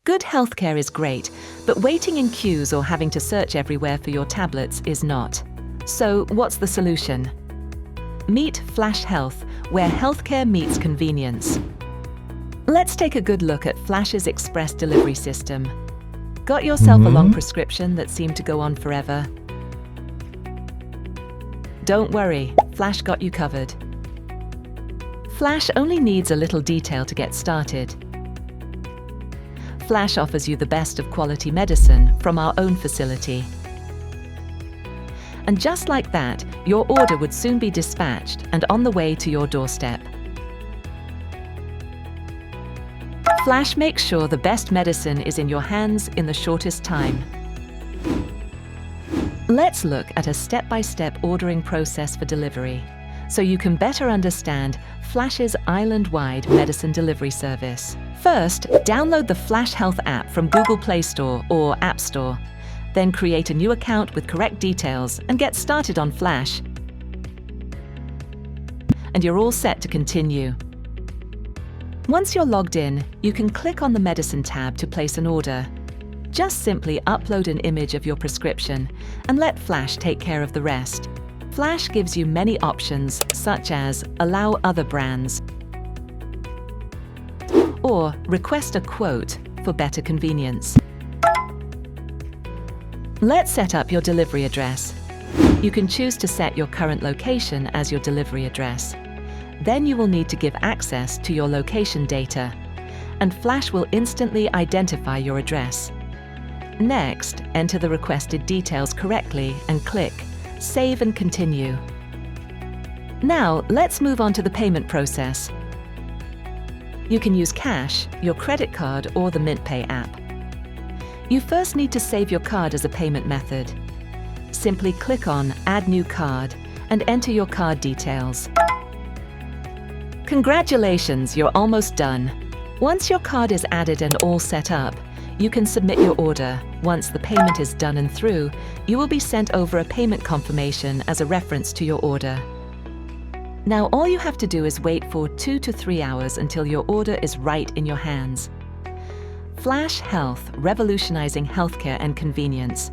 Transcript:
Good healthcare is great, but waiting in queues or having to search everywhere for your tablets is not. So, what's the solution? Meet Flash Health, where healthcare meets convenience. Let's take a good look at Flash's express delivery system. Got yourself a long prescription that seemed to go on forever? Don't worry, Flash got you covered. Flash only needs a little detail to get started. Flash offers you the best of quality medicine from our own facility. And just like that, your order would soon be dispatched and on the way to your doorstep. Flash makes sure the best medicine is in your hands in the shortest time. Let's look at a step-by-step ordering process for delivery, so you can better understand Flash's island-wide medicine delivery service. First, download the Flash Health app from Google Play Store or App Store. Then create a new account with correct details and get started on Flash. And you're all set to continue. Once you're logged in, you can click on the Medicine tab to place an order. Just simply upload an image of your prescription and let Flash take care of the rest. Flash gives you many options, such as allow other brands or request a quote for better convenience. Let's set up your delivery address. You can choose to set your current location as your delivery address. Then you will need to give access to your location data, and Flash will instantly identify your address. Next, enter the requested details correctly and click Save and Continue. Now, let's move on to the payment process. You can use cash, your credit card, or the MintPay app. You first need to save your card as a payment method. Simply click on Add New Card and enter your card details. Congratulations, you're almost done. Once your card is added and all set up, you can submit your order. Once the payment is done and through, you will be sent over a payment confirmation as a reference to your order. Now all you have to do is wait for 2 to 3 hours until your order is right in your hands. Flash Health, revolutionizing healthcare and convenience.